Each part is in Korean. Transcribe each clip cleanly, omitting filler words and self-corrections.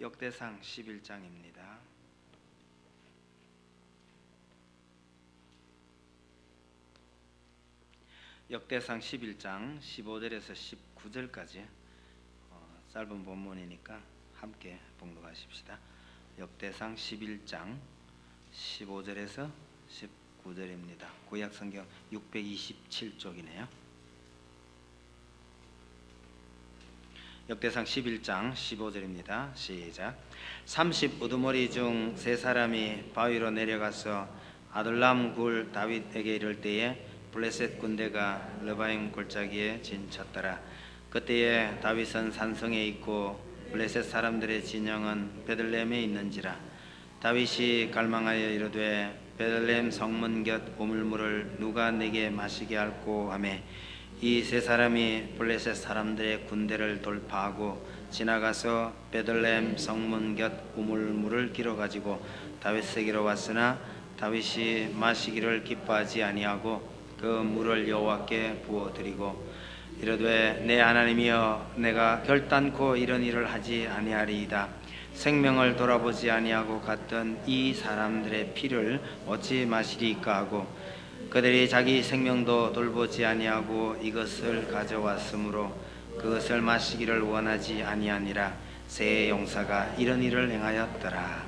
역대상 11장입니다. 역대상 11장 15절에서 19절까지 짧은 본문이니까 함께 봉독하십시다. 역대상 11장 15절에서 19절입니다. 구약성경 627쪽이네요. 역대상 11장 15절입니다. 시작. 30 우두머리 중 세 사람이 바위로 내려가서 아둘람 굴 다윗에게 이를 때에 블레셋 군대가 르바임 골짜기에 진쳤더라. 그때에 다윗은 산성에 있고 블레셋 사람들의 진영은 베들레헴에 있는지라. 다윗이 갈망하여 이르되 베들레헴 성문 곁 우물물을 누가 내게 마시게 할꼬 하매 이 세 사람이 블레셋 사람들의 군대를 돌파하고 지나가서 베들레헴 성문 곁 우물물을 길어 가지고 다윗에게로 왔으나 다윗이 마시기를 기뻐하지 아니하고 그 물을 여호와께 부어드리고 이르되 내 하나님이여 내가 결단코 이런 일을 하지 아니하리이다. 생명을 돌아보지 아니하고 갔던 이 사람들의 피를 어찌 마시리까 하고 그들이 자기 생명도 돌보지 아니하고 이것을 가져왔으므로 그것을 마시기를 원하지 아니하니라. 새 용사가 이런 일을 행하였더라.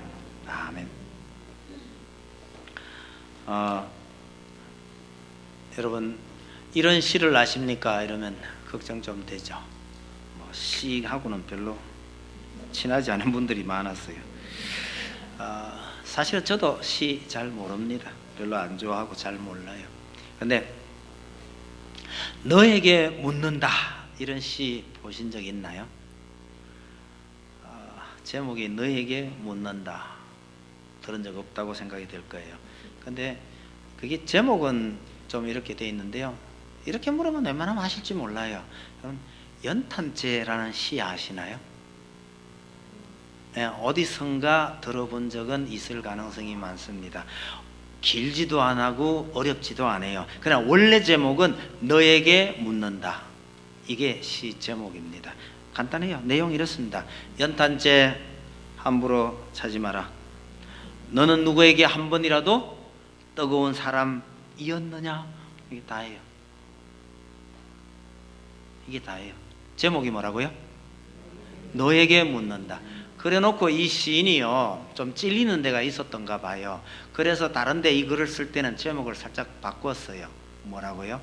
아멘. 여러분 이런 시를 아십니까? 이러면 걱정 좀 되죠. 시하고는 별로 친하지 않은 분들이 많았어요. 사실은 저도 시 잘 모릅니다. 별로 안 좋아하고 잘 몰라요. 근데 너에게 묻는다 이런 시 보신 적 있나요? 제목이 너에게 묻는다 들은 적 없다고 생각이 될 거예요. 근데 그게 제목은 좀 이렇게 돼 있는데요. 이렇게 물으면 웬만하면 아실지 몰라요. 연탄재라는 시 아시나요? 네, 어디선가 들어본 적은 있을 가능성이 많습니다. 길지도 안 하고 어렵지도 않아요. 그러나 원래 제목은 너에게 묻는다. 이게 시 제목입니다. 간단해요. 내용이 이렇습니다. 연탄재 함부로 차지 마라. 너는 누구에게 한 번이라도 뜨거운 사람이었느냐? 이게 다예요. 이게 다예요. 제목이 뭐라고요? 너에게 묻는다. 그래놓고 이 시인이요 좀 찔리는 데가 있었던가 봐요. 그래서 다른 데 이 글을 쓸 때는 제목을 살짝 바꿨어요. 뭐라고요?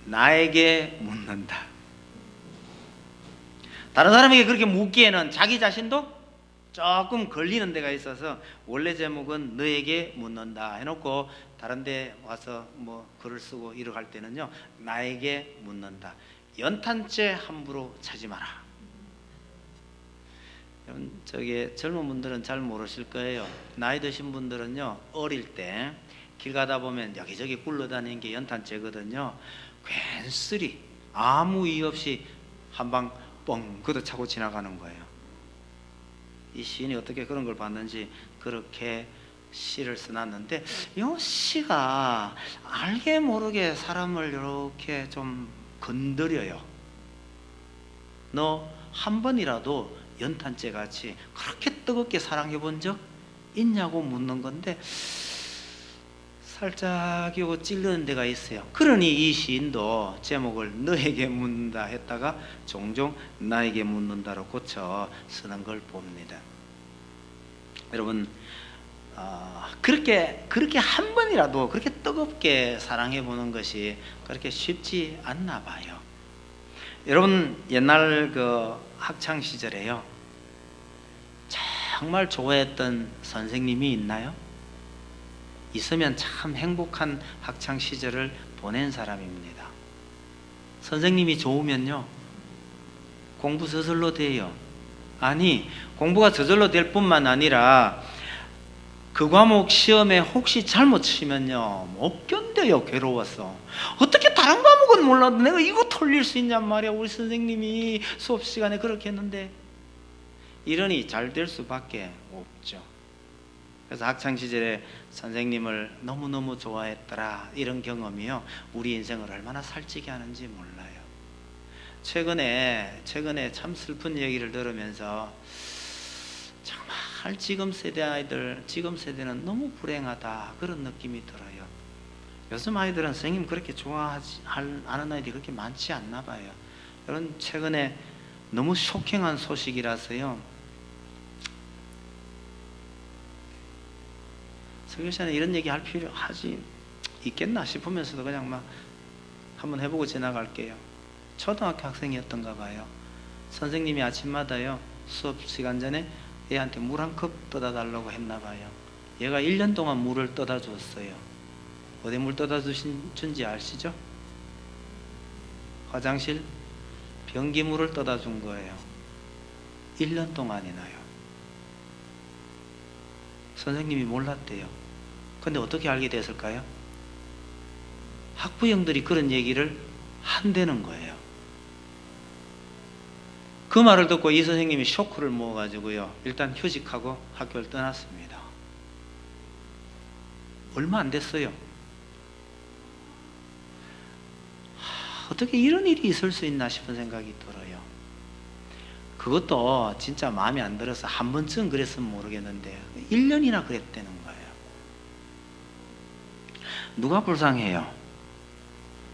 나에게 묻는다. 다른 사람에게 그렇게 묻기에는 자기 자신도 조금 걸리는 데가 있어서 원래 제목은 너에게 묻는다 해놓고 다른 데 와서 뭐 글을 쓰고 이러고 할 때는요 나에게 묻는다. 연탄재 함부로 차지 마라. 저기 젊은 분들은 잘 모르실 거예요. 나이 드신 분들은요 어릴 때 길 가다 보면 여기저기 굴러다니는 게 연탄재거든요. 괜스리 아무 이유 없이 한 방 뻥 걷어차고 지나가는 거예요. 이 시인이 어떻게 그런 걸 봤는지 그렇게 시를 써놨는데 이 시가 알게 모르게 사람을 이렇게 좀 건드려요. 너 한 번이라도 연탄재 같이 그렇게 뜨겁게 사랑해 본 적 있냐고 묻는 건데 살짝 이거 찔리는 데가 있어요. 그러니 이 시인도 제목을 너에게 묻는다 했다가 종종 나에게 묻는다로 고쳐 쓰는 걸 봅니다. 여러분 그렇게 한 번이라도 그렇게 뜨겁게 사랑해 보는 것이 그렇게 쉽지 않나 봐요. 여러분 옛날 그 학창 시절에요 정말 좋아했던 선생님이 있나요? 있으면 참 행복한 학창 시절을 보낸 사람입니다. 선생님이 좋으면요 공부 저절로 돼요. 아니 공부가 저절로 될 뿐만 아니라 그 과목 시험에 혹시 잘못 치면요 못 견뎌요. 괴로워서. 어떻게 다른 과목은 몰라도 내가 이거 틀릴 수 있냔 말이야. 우리 선생님이 수업 시간에 그렇게 했는데. 이러니 잘 될 수밖에 없죠. 그래서 학창시절에 선생님을 너무너무 좋아했더라 이런 경험이요 우리 인생을 얼마나 살찌게 하는지 몰라요. 최근에 참 슬픈 얘기를 들으면서 할 지금 세대 아이들, 지금 세대는 너무 불행하다, 그런 느낌이 들어요. 요즘 아이들은 선생님 그렇게 좋아하지 않은 아이들이 그렇게 많지 않나 봐요. 여러분, 최근에 너무 쇼킹한 소식이라서요, 설교시간에 이런 얘기 할 필요 하지 있겠나 싶으면서도 그냥 막 한번 해보고 지나갈게요. 초등학교 학생이었던가 봐요. 선생님이 아침마다요, 수업 시간 전에 얘한테 물 한 컵 떠다 달라고 했나 봐요. 얘가 1년 동안 물을 떠다 줬어요. 어디 물 떠다 준지 아시죠? 화장실 변기물을 떠다 준 거예요. 1년 동안이나요. 선생님이 몰랐대요. 근데 어떻게 알게 됐을까요? 학부형들이 그런 얘기를 한다는 거예요. 그 말을 듣고 이 선생님이 쇼크를 먹어가지고요, 일단 휴직하고 학교를 떠났습니다. 얼마 안 됐어요. 어떻게 이런 일이 있을 수 있나 싶은 생각이 들어요. 그것도 진짜 마음에 안 들어서 한 번쯤 그랬으면 모르겠는데 1년이나 그랬다는 거예요. 누가 불쌍해요?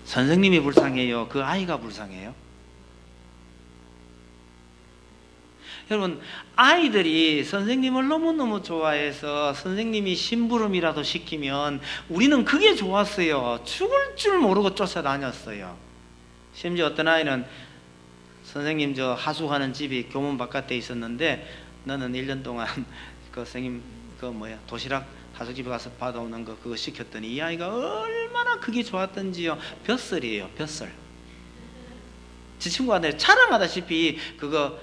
선생님이 불쌍해요? 그 아이가 불쌍해요? 여러분, 아이들이 선생님을 너무너무 좋아해서 선생님이 심부름이라도 시키면 우리는 그게 좋았어요. 죽을 줄 모르고 쫓아다녔어요. 심지어 어떤 아이는 선생님 저 하숙하는 집이 교문 바깥에 있었는데, 너는 1년 동안 그 선생님 도시락 하숙집에 가서 받아오는 거 그거 시켰더니 이 아이가 얼마나 그게 좋았던지요. 벼슬이에요, 벼슬. 지 친구한테 자랑하다시피 그거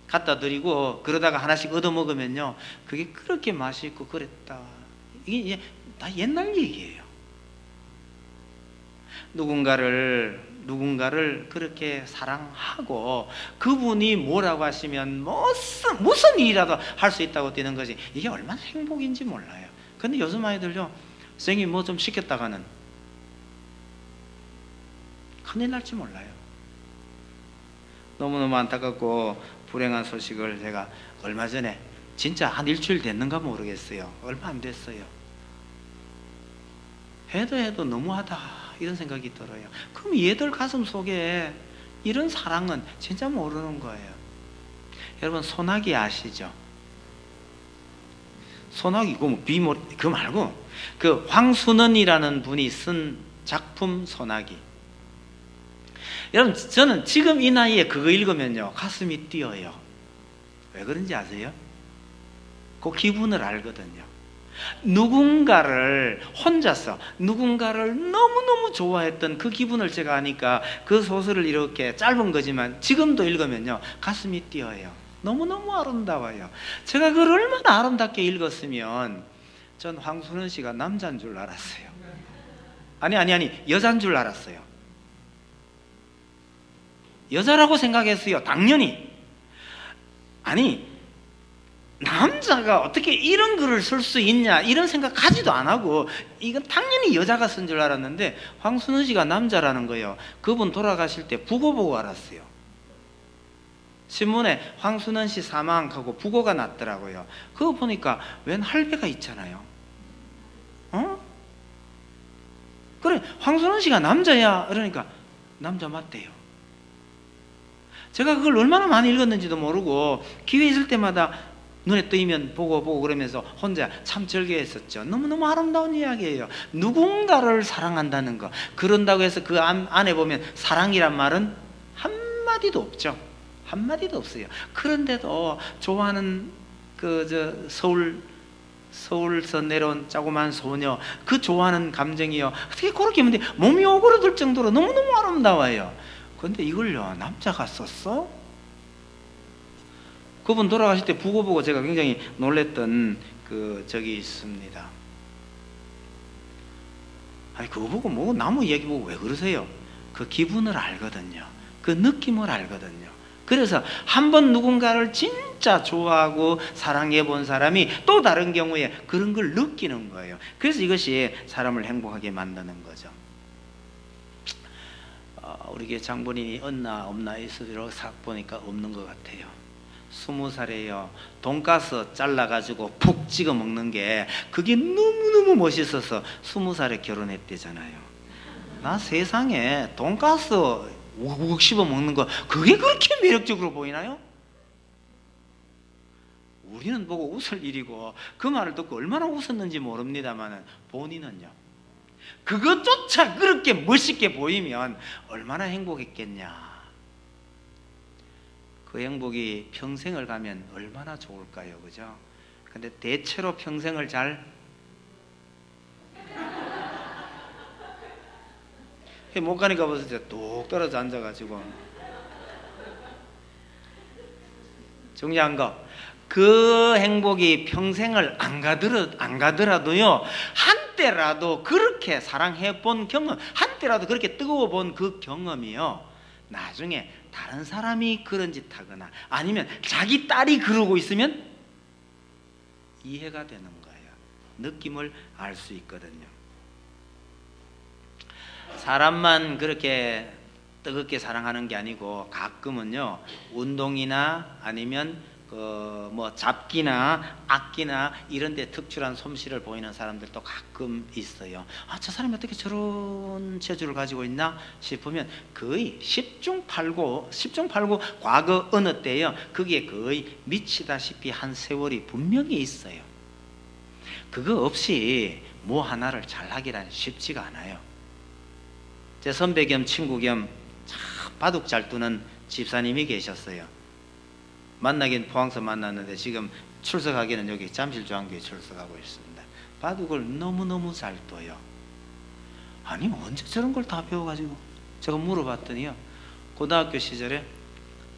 갖다 드리고 그러다가 하나씩 얻어먹으면요, 그게 그렇게 맛있고 그랬다. 이게 다 옛날 얘기예요. 누군가를 그렇게 사랑하고 그분이 뭐라고 하시면 무슨 일이라도 할 수 있다고 되는 거지, 이게 얼마나 행복인지 몰라요. 근데 요즘 아이들요, 선생님 뭐 좀 시켰다가는 큰일 날지 몰라요. 너무너무 안타깝고 불행한 소식을 제가 얼마 전에, 진짜 한 일주일 됐는가 모르겠어요, 얼마 안 됐어요. 해도 너무하다 이런 생각이 들어요. 그럼 얘들 가슴 속에 이런 사랑은 진짜 모르는 거예요. 여러분, 소나기 아시죠? 소나기 그거 말고 그 황순원이라는 분이 쓴 작품 소나기. 여러분, 저는 지금 이 나이에 그거 읽으면요, 가슴이 뛰어요. 왜 그런지 아세요? 그 기분을 알거든요. 누군가를 너무너무 좋아했던 그 기분을 제가 아니까 그 소설을 이렇게 짧은 거지만 지금도 읽으면요, 가슴이 뛰어요. 너무너무 아름다워요. 제가 그걸 얼마나 아름답게 읽었으면 전 황순원 씨가 남자인 줄 알았어요. 아니 여자인 줄 알았어요. 여자라고 생각했어요. 당연히. 아니, 남자가 어떻게 이런 글을 쓸 수 있냐 이런 생각하지도 안 하고 이건 당연히 여자가 쓴 줄 알았는데 황순원 씨가 남자라는 거예요. 그분 돌아가실 때 부고 보고 알았어요. 신문에 황순원 씨 사망하고 부고가 났더라고요. 그거 보니까 웬 할배가 있잖아요. 그래, 황순원 씨가 남자야. 그러니까 남자 맞대요. 제가 그걸 얼마나 많이 읽었는지도 모르고 기회 있을 때마다 눈에 뜨이면 보고 그러면서 혼자 참 즐겨했었죠. 너무너무 아름다운 이야기예요. 누군가를 사랑한다는 거. 그런다고 해서 그 안에 보면 사랑이란 말은 한마디도 없죠. 한마디도 없어요. 그런데도 좋아하는 서울서 내려온 조그만 소녀, 그 좋아하는 감정이요, 어떻게 그렇게 하면 몸이 오그러들 정도로 너무너무 아름다워요. 근데 이걸요, 남자가 썼어? 그분 돌아가실 때 부고 보고 제가 굉장히 놀랬던 적이 있습니다. 아니, 그거 보고 나무 이야기 보고 왜 그러세요? 그 기분을 알거든요. 그 느낌을 알거든요. 그래서 한번 누군가를 진짜 좋아하고 사랑해 본 사람이 또 다른 경우에 그런 걸 느끼는 거예요. 그래서 이것이 사람을 행복하게 만드는 거죠. 우리 교회 장본인이 없나 있으리로 싹 보니까 없는 것 같아요. 20살에요. 돈가스 잘라가지고 푹 찍어 먹는 게 그게 너무너무 멋있어서 20살에 결혼했대잖아요. 나 세상에 돈가스 우걱 씹어 먹는 거 그게 그렇게 매력적으로 보이나요? 우리는 보고 웃을 일이고 그 말을 듣고 얼마나 웃었는지 모릅니다만 본인은요, 그것조차 그렇게 멋있게 보이면 얼마나 행복했겠냐. 그 행복이 평생을 가면 얼마나 좋을까요, 그죠? 근데 대체로 평생을 못 가니까 벌써 뚝 떨어져 앉아가지고. 중요한 거, 그 행복이 평생을 안 가더라도요, 한때라도 그렇게 사랑해 본 경험, 한때라도 그렇게 뜨거워 본 그 경험이요, 나중에 다른 사람이 그런 짓 하거나 아니면 자기 딸이 그러고 있으면 이해가 되는 거예요. 느낌을 알 수 있거든요. 사람만 그렇게 뜨겁게 사랑하는 게 아니고 가끔은요, 운동이나 아니면 뭐 잡기나 악기나 이런 데 특출한 솜씨를 보이는 사람들도 가끔 있어요. 아, 저 사람이 어떻게 저런 재주를 가지고 있나 싶으면 거의 10중 8구 과거 어느 때요, 그게 거의 미치다시피 한 세월이 분명히 있어요. 그거 없이 뭐 하나를 잘하기란 쉽지가 않아요. 제 선배 겸 친구 겸 바둑 잘 두는 집사님이 계셨어요. 만나긴 포항서 만났는데 지금 출석하기는 여기 잠실중앙교회 출석하고 있습니다. 바둑을 너무너무 잘 둬요. 아니 언제 저런 걸 다 배워가지고. 제가 물어봤더니요, 고등학교 시절에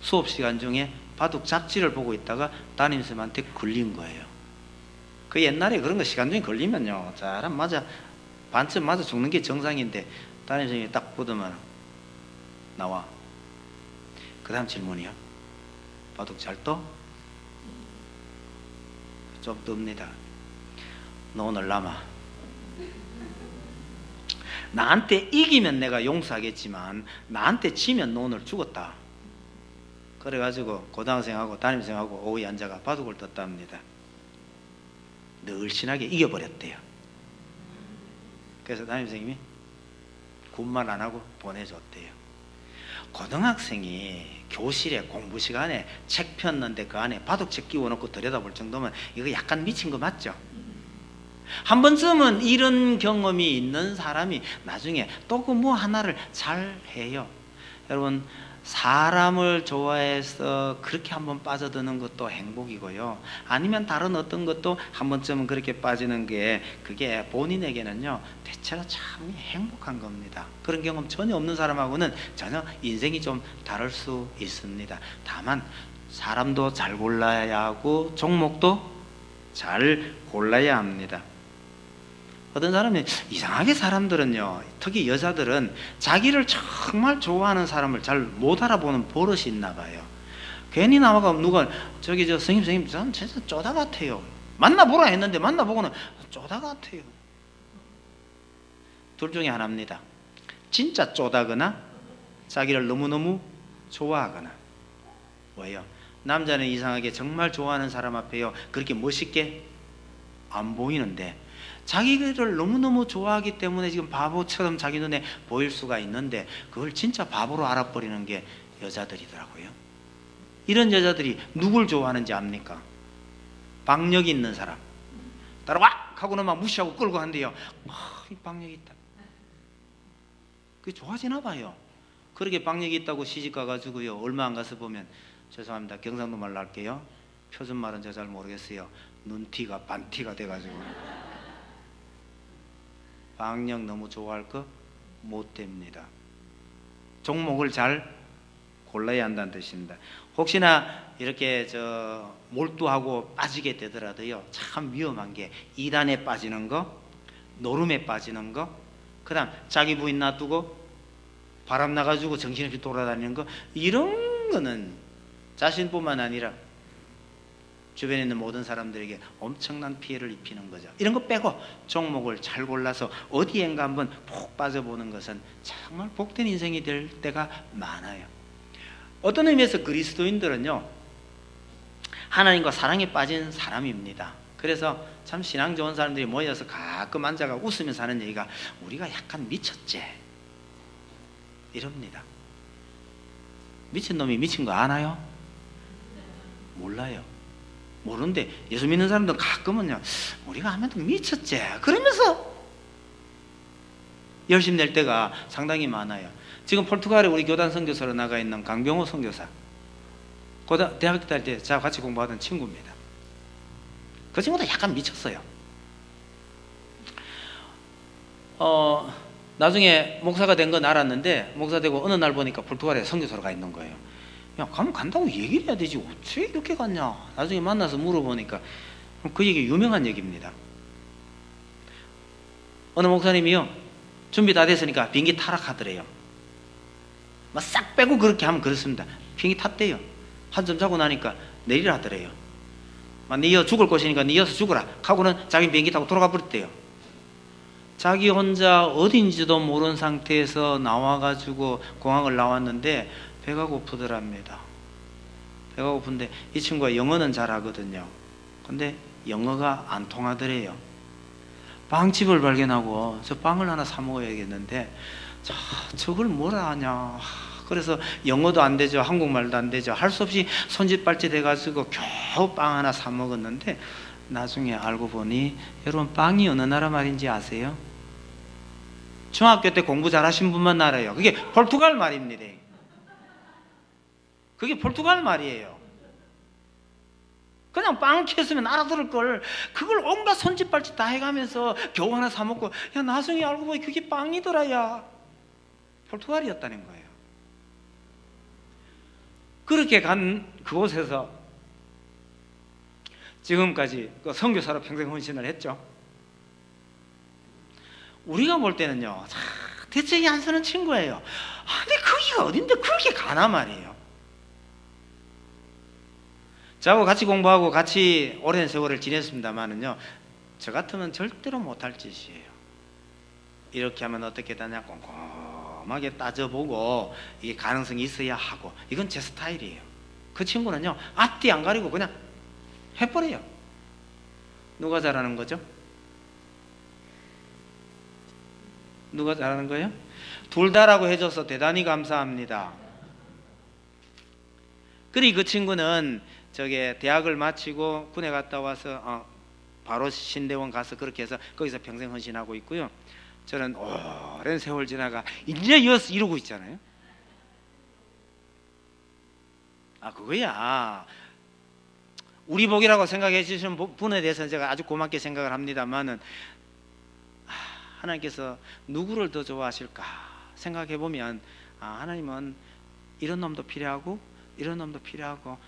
수업 시간 중에 바둑 잡지를 보고 있다가 담임선생님한테 걸린 거예요. 그 옛날에 그런 거 시간 중에 걸리면요, 사람 맞아 반쯤 맞아 죽는 게 정상인데 담임선생님이 딱 보더만 나와. 그 다음 질문이요, 바둑 잘 떠? 좀 뜹니다. 너 오늘 남아. 나한테 이기면 내가 용서하겠지만 나한테 지면 너 오늘 죽었다. 그래가지고 고등학생하고 담임생하고 오후에 앉아가 바둑을 떴답니다. 늘씬하게 이겨버렸대요. 그래서 담임선생님이 군말 안 하고 보내줬대요. 고등학생이 교실에 공부 시간에 책 폈는데 그 안에 바둑책 끼워놓고 들여다볼 정도면 이거 약간 미친 거 맞죠? 한 번쯤은 이런 경험이 있는 사람이 나중에 또 그 뭐 하나를 잘 해요. 여러분, 사람을 좋아해서 그렇게 한번 빠져드는 것도 행복이고요, 아니면 다른 어떤 것도 한 번쯤은 그렇게 빠지는 게 그게 본인에게는요 대체로 참 행복한 겁니다. 그런 경험 전혀 없는 사람하고는 전혀 인생이 좀 다를 수 있습니다. 다만 사람도 잘 골라야 하고 종목도 잘 골라야 합니다. 어떤 사람이 이상하게 사람들은요, 특히 여자들은 자기를 정말 좋아하는 사람을 잘 못 알아보는 버릇이 있나 봐요. 괜히 나와가 누가 저기 저 선생님 저는 진짜 쪼다 같아요. 만나보라 했는데 만나보고는 쪼다 같아요. 둘 중에 하나입니다. 진짜 쪼다거나 자기를 너무너무 좋아하거나. 왜요? 남자는 이상하게 정말 좋아하는 사람 앞에요 그렇게 멋있게 안 보이는데 자기를 너무너무 좋아하기 때문에 지금 바보처럼 자기 눈에 보일 수가 있는데 그걸 진짜 바보로 알아버리는 게 여자들이더라고요. 이런 여자들이 누굴 좋아하는지 압니까? 박력 있는 사람. 따라와! 하고는 막 무시하고 끌고 간대요. 이 박력이 있다. 그게 좋아지나 봐요. 그렇게 박력이 있다고 시집 가가지고요, 얼마 안 가서 보면, 죄송합니다, 경상도 말로 할게요, 표준말은 저 잘 모르겠어요, 눈티가 반티가 돼가지고 박력 너무 좋아할 거 못 됩니다. 종목을 잘 골라야 한다는 뜻입니다. 혹시나 이렇게 몰두하고 빠지게 되더라도요, 참 위험한 게 이단에 빠지는 거, 노름에 빠지는 거, 그 다음 자기 부인 놔두고 바람 나가지고 정신없이 돌아다니는 거, 이런 거는 자신뿐만 아니라 주변에 있는 모든 사람들에게 엄청난 피해를 입히는 거죠. 이런 거 빼고 종목을 잘 골라서 어디엔가 한번 푹 빠져보는 것은 정말 복된 인생이 될 때가 많아요. 어떤 의미에서 그리스도인들은요, 하나님과 사랑에 빠진 사람입니다. 그래서 참 신앙 좋은 사람들이 모여서 가끔 앉아가 웃으면서 하는 얘기가 우리가 약간 미쳤지 이럽니다. 미친놈이 미친 거 아나요? 몰라요. 모르는데 예수 믿는 사람들은 가끔은요 우리가 하면 또 미쳤지 그러면서 열심 낼 때가 상당히 많아요. 지금 포르투갈에 우리 교단 선교사로 나가 있는 강병호 선교사, 대학교 다닐 때 제가 같이 공부하던 친구입니다. 그 친구도 약간 미쳤어요. 나중에 목사가 된 건 알았는데 목사 되고 어느 날 보니까 포르투갈에 선교사로 가 있는 거예요. 야, 가면 간다고 얘기를 해야 되지 어떻게 이렇게 갔냐. 나중에 만나서 물어보니까 그 얘기 유명한 얘기입니다. 어느 목사님이요 준비 다 됐으니까 비행기 타락하더래요. 막 싹 빼고 그렇게 하면 그렇습니다. 비행기 탔대요. 한참 자고 나니까 내리라 하더래요. 니어 죽을 것이니까 니어서 죽어라 하고는 자기 비행기 타고 돌아가 버렸대요. 자기 혼자 어딘지도 모르는 상태에서 나와가지고 공항을 나왔는데 배가 고프더랍니다. 배가 고픈데 이 친구가 영어는 잘하거든요. 근데 영어가 안 통하더래요. 빵집을 발견하고 저 빵을 하나 사 먹어야겠는데 저걸 뭐라 하냐. 그래서 영어도 안 되죠. 한국말도 안 되죠. 할 수 없이 손짓발짓 해가지고 겨우 빵 하나 사 먹었는데 나중에 알고 보니 여러분 빵이 어느 나라 말인지 아세요? 중학교 때 공부 잘하신 분만 알아요. 그게 포르투갈 말입니다. 그게 포르투갈 말이에요. 그냥 빵 켰으면 알아들을 걸 그걸 온갖 손짓발짓 다 해가면서 겨우 하나 사 먹고 야 나중에 알고 보니 그게 빵이더라 야. 포르투갈이었다는 거예요. 그렇게 간 그곳에서 지금까지 선교사로 평생 헌신을 했죠. 우리가 볼 때는요 대책이 안 서는 친구예요. 근데 거기가 어딘데 그렇게 가나 말이에요. 저하고 같이 공부하고 같이 오랜 세월을 지냈습니다만은요 저 같으면 절대로 못할 짓이에요. 이렇게 하면 어떻게 되냐 꼼꼼하게 따져보고 이게 가능성이 있어야 하고 이건 제 스타일이에요. 그 친구는요 앞뒤 안 가리고 그냥 해버려요. 누가 잘하는 거죠? 누가 잘하는 거예요? 둘 다라고 해줘서 대단히 감사합니다. 그리고 그 친구는 저게 대학을 마치고 군에 갔다 와서 바로 신대원 가서 그렇게 해서 거기서 평생 헌신하고 있고요. 저는 오랜 세월 지나가 이제 이러고 있잖아요. 그거야 우리 복이라고 생각해 주시는 분에 대해서는 제가 아주 고맙게 생각을 합니다만은 하나님께서 누구를 더 좋아하실까 생각해 보면 하나님은 이런 놈도 필요하고 이런 놈도 필요하고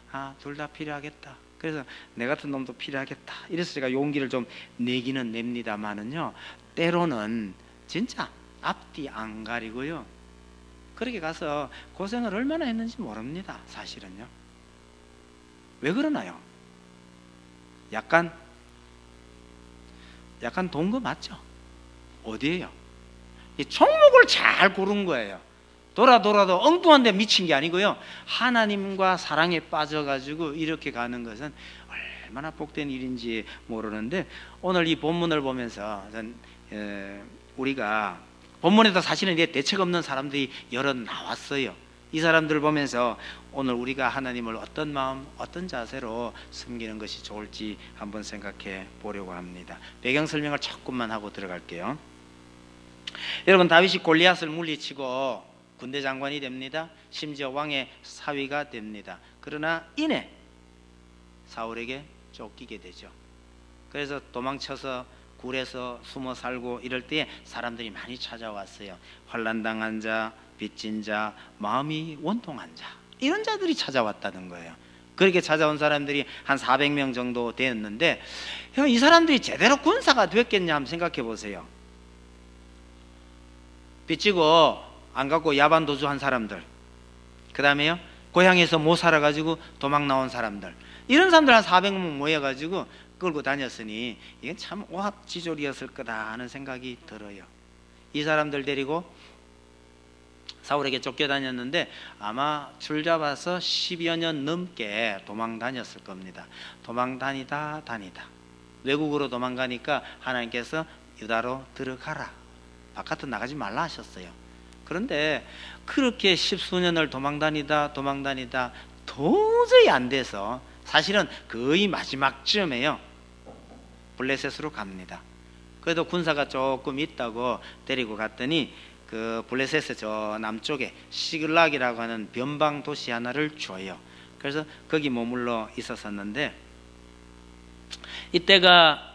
둘 다 필요하겠다. 그래서 내 같은 놈도 필요하겠다. 이래서 제가 용기를 좀 내기는 냅니다만은요 때로는 진짜 앞뒤 안 가리고요 그렇게 가서 고생을 얼마나 했는지 모릅니다. 사실은요. 왜 그러나요? 약간 동거 맞죠? 어디에요? 이 종목을 잘 고른 거예요. 돌아도 엉뚱한 데 미친 게 아니고요 하나님과 사랑에 빠져가지고 이렇게 가는 것은 얼마나 복된 일인지 모르는데 오늘 이 본문을 보면서 우리가 본문에도 사실은 이제 대책 없는 사람들이 여러 나왔어요. 이 사람들을 보면서 오늘 우리가 하나님을 어떤 마음 어떤 자세로 섬기는 것이 좋을지 한번 생각해 보려고 합니다. 배경 설명을 조금만 하고 들어갈게요. 여러분 다윗이 골리앗을 물리치고 군대 장관이 됩니다. 심지어 왕의 사위가 됩니다. 그러나 이내 사울에게 쫓기게 되죠. 그래서 도망쳐서 굴에서 숨어 살고 이럴 때에 사람들이 많이 찾아왔어요. 환난당한 자, 빚진 자, 마음이 원통한 자 이런 자들이 찾아왔다는 거예요. 그렇게 찾아온 사람들이 한 400명 정도 되었는데 이 사람들이 제대로 군사가 됐겠냐 한번 생각해 보세요. 빚지고 안 갖고 야반 도주한 사람들, 그 다음에요 고향에서 못 살아가지고 도망 나온 사람들, 이런 사람들 한 400명 모여가지고 끌고 다녔으니 이건 참 오합지졸이었을 거다 하는 생각이 들어요. 이 사람들 데리고 사울에게 쫓겨다녔는데 아마 줄잡아서 10여 년 넘게 도망 다녔을 겁니다. 도망 다니다 외국으로 도망가니까 하나님께서 유다로 들어가라, 바깥으로 나가지 말라 하셨어요. 그런데 그렇게 십수년을 도망 다니다 도저히 안 돼서 사실은 거의 마지막쯤에요 블레셋으로 갑니다. 그래도 군사가 조금 있다고 데리고 갔더니 그 블레셋의 저 남쪽에 시글락이라고 하는 변방 도시 하나를 줘요. 그래서 거기 머물러 있었었는데, 이때가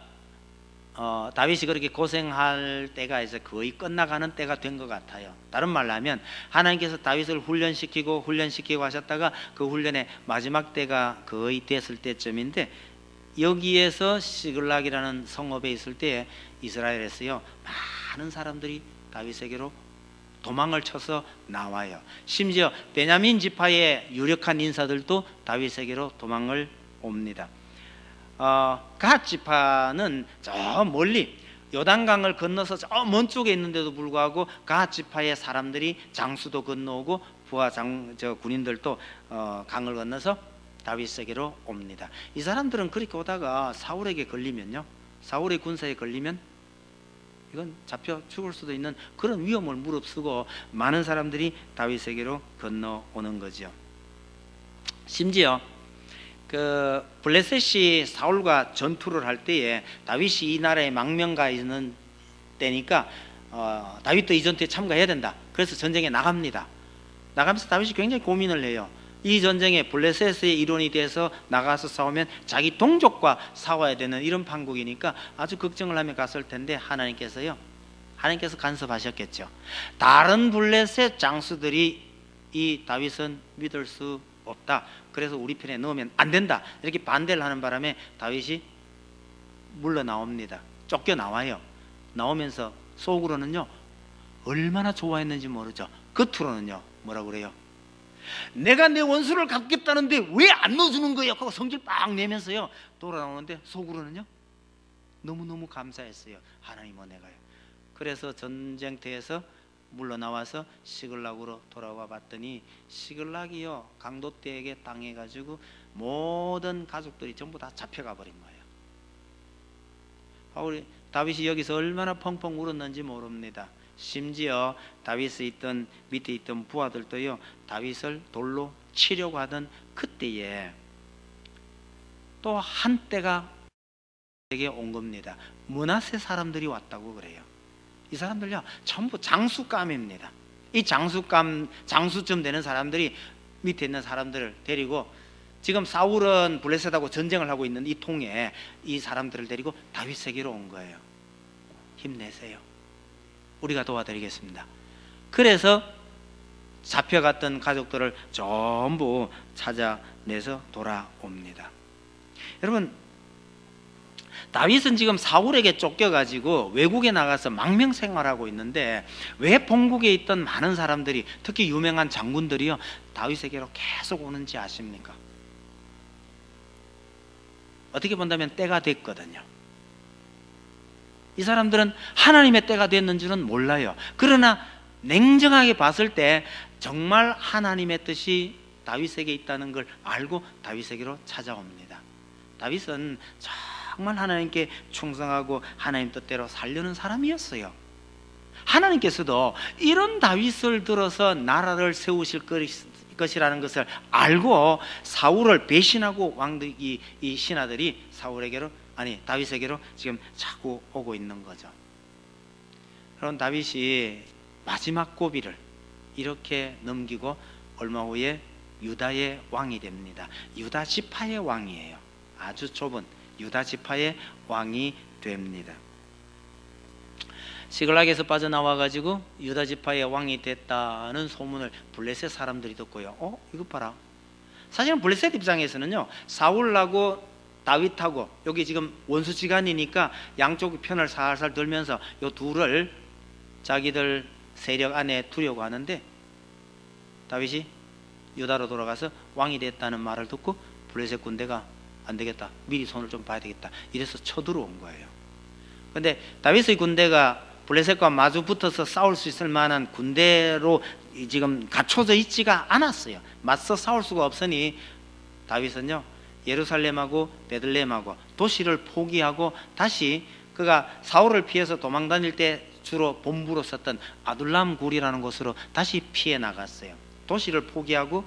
다윗이 그렇게 고생할 때가 이제 거의 끝나가는 때가 된 것 같아요. 다른 말로 하면 하나님께서 다윗을 훈련시키고 하셨다가 그 훈련의 마지막 때가 거의 됐을 때쯤인데, 여기에서 시글락이라는 성읍에 있을 때에 이스라엘에서요 많은 사람들이 다윗에게로 도망을 쳐서 나와요. 심지어 베냐민 지파의 유력한 인사들도 다윗에게로 도망을 옵니다. 갓 지파는 저 멀리 요단강을 건너서 저 먼 쪽에 있는데도 불구하고 갓 지파의 사람들이 장수도 건너오고 부하 저 군인들도 강을 건너서 다윗에게로 옵니다. 이 사람들은 그렇게 오다가 사울에게 걸리면요, 사울의 군사에 걸리면 이건 잡혀 죽을 수도 있는 그런 위험을 무릅쓰고 많은 사람들이 다윗에게로 건너오는 거죠. 심지어 그 블레셋이 사울과 전투를 할 때에 다윗이 이 나라에 망명가 있는 때니까 다윗도 이 전투에 참가해야 된다. 그래서 전쟁에 나갑니다. 나가면서 다윗이 굉장히 고민을 해요. 이 전쟁에 블레셋의 일원이 돼서 나가서 싸우면 자기 동족과 싸워야 되는 이런 판국이니까 아주 걱정을 하며 갔을 텐데, 하나님께서 간섭하셨겠죠. 다른 블레셋 장수들이 이 다윗은 믿을 수 없다, 그래서 우리 편에 넣으면 안 된다, 이렇게 반대를 하는 바람에 다윗이 물러나옵니다. 쫓겨나와요. 나오면서 속으로는요 얼마나 좋아했는지 모르죠. 겉으로는요 뭐라고 그래요? 내가 내 원수를 갚겠다는데 왜 안 넣어주는 거야? 하고 성질 빡 내면서요 돌아나오는데 속으로는요 너무너무 감사했어요. 하나님 은혜가요. 그래서 전쟁터에서 물러나와서 시글락으로 돌아와 봤더니 시글락이요 강도떼에게 당해가지고 모든 가족들이 전부 다 잡혀가 버린 거예요. 다윗이 여기서 얼마나 펑펑 울었는지 모릅니다. 심지어 다윗이 밑에 있던 부하들도요 다윗을 돌로 치려고 하던 그때에 또 한때가 에게 온 겁니다. 므낫세 사람들이 왔다고 그래요. 이 사람들요 전부 장수감입니다. 이 장수쯤 되는 사람들이 밑에 있는 사람들을 데리고, 지금 사울은 블레셋하고 전쟁을 하고 있는 이 통에 이 사람들을 데리고 다윗에게로 온 거예요. 힘내세요, 우리가 도와드리겠습니다. 그래서 잡혀갔던 가족들을 전부 찾아내서 돌아옵니다. 여러분, 다윗은 지금 사울에게 쫓겨가지고 외국에 나가서 망명 생활하고 있는데, 왜 본국에 있던 많은 사람들이, 특히 유명한 장군들이요 다윗에게로 계속 오는지 아십니까? 어떻게 본다면 때가 됐거든요. 이 사람들은 하나님의 때가 됐는 줄은 몰라요. 그러나 냉정하게 봤을 때 정말 하나님의 뜻이 다윗에게 있다는 걸 알고 다윗에게로 찾아옵니다. 다윗은 정말 하나님께 충성하고 하나님 뜻대로 살려는 사람이었어요. 하나님께서도 이런 다윗을 들어서 나라를 세우실 것이라는 것을 알고 사울을 배신하고 왕들이 이 신하들이 다윗에게로 지금 자꾸 오고 있는 거죠. 그런 다윗이 마지막 고비를 이렇게 넘기고 얼마 후에 유다의 왕이 됩니다. 유다 지파의 왕이에요. 아주 좁은 유다 지파의 왕이 됩니다. 시글락에서 빠져나와가지고 유다 지파의 왕이 됐다는 소문을 블레셋 사람들이 듣고요, 이거 봐라. 사실은 블레셋 입장에서는요 사울하고 다윗하고 여기 지금 원수지간이니까 양쪽 편을 살살 들면서 이 둘을 자기들 세력 안에 두려고 하는데, 다윗이 유다로 돌아가서 왕이 됐다는 말을 듣고 블레셋 군대가 안 되겠다, 미리 손을 좀 봐야 되겠다, 이래서 쳐들어온 거예요. 근데 다윗의 군대가 블레셋과 마주 붙어서 싸울 수 있을 만한 군대로 지금 갖춰져 있지가 않았어요. 맞서 싸울 수가 없으니 다윗은요, 예루살렘하고 베들레헴하고 도시를 포기하고 다시 그가 사울을 피해서 도망 다닐 때 주로 본부로 썼던 아둘람 굴이라는 곳으로 다시 피해 나갔어요. 도시를 포기하고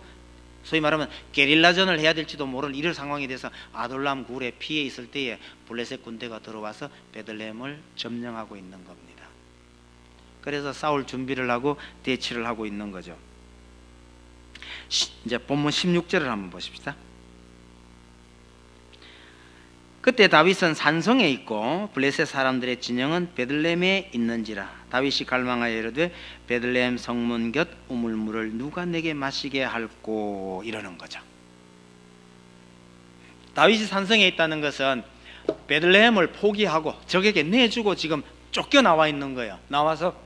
소위 말하면 게릴라전을 해야 될지도 모를 이럴 상황이 돼서 아둘람 굴에 피해 있을 때에 블레셋 군대가 들어와서 베들레헴을 점령하고 있는 겁니다. 그래서 싸울 준비를 하고 대치를 하고 있는 거죠. 이제 본문 16절을 한번 보십시다. 그때 다윗은 산성에 있고 블레셋 사람들의 진영은 베들레헴에 있는지라. 다윗이 갈망하여 이르되 베들레헴 성문 곁 우물물을 누가 내게 마시게 할꼬, 이러는 거죠. 다윗이 산성에 있다는 것은 베들레헴을 포기하고 적에게 내주고 지금 쫓겨나와 있는 거예요. 나와서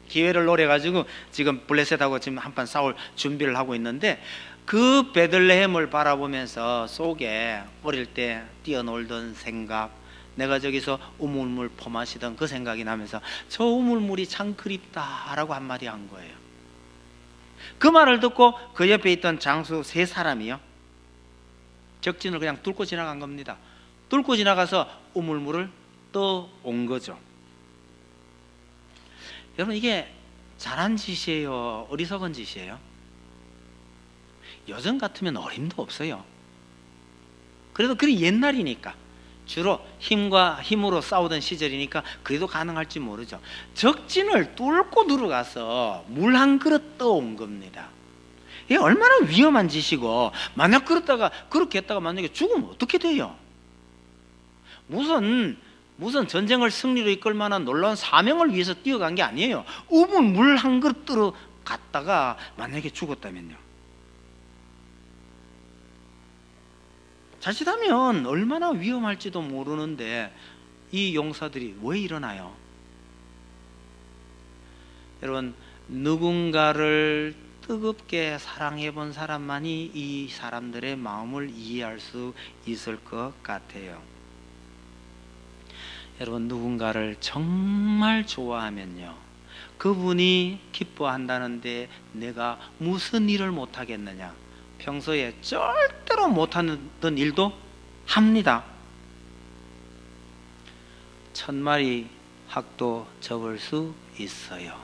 기회를 노려가지고 지금 블레셋하고 지금 한판 싸울 준비를 하고 있는데, 그 베들레헴을 바라보면서 속에 어릴 때 뛰어놀던 생각, 내가 저기서 우물물 퍼마시던 그 생각이 나면서 저 우물물이 참 그립다라고 한마디 한 거예요. 그 말을 듣고 그 옆에 있던 장수 세 사람이요, 적진을 그냥 뚫고 지나간 겁니다. 뚫고 지나가서 우물물을 떠온 거죠. 여러분, 이게 잘한 짓이에요, 어리석은 짓이에요? 요즘 같으면 어림도 없어요. 그래도 그게 옛날이니까, 주로 힘으로 싸우던 시절이니까 그래도 가능할지 모르죠. 적진을 뚫고 들어가서 물 한 그릇 떠온 겁니다. 이게 얼마나 위험한 짓이고, 만약 그렇게 했다가 만약에 죽으면 어떻게 돼요? 무슨 전쟁을 승리로 이끌 만한 놀라운 사명을 위해서 뛰어간 게 아니에요. 우물 물 한 그릇 들어갔다가 만약에 죽었다면요, 자칫하면 얼마나 위험할지도 모르는데 이 용사들이 왜 일어나요? 여러분, 누군가를 뜨겁게 사랑해 본 사람만이 이 사람들의 마음을 이해할 수 있을 것 같아요. 여러분, 누군가를 정말 좋아하면요, 그분이 기뻐한다는데 내가 무슨 일을 못하겠느냐? 평소에 절대로 못하던 일도 합니다. 1000마리 학도 접을 수 있어요.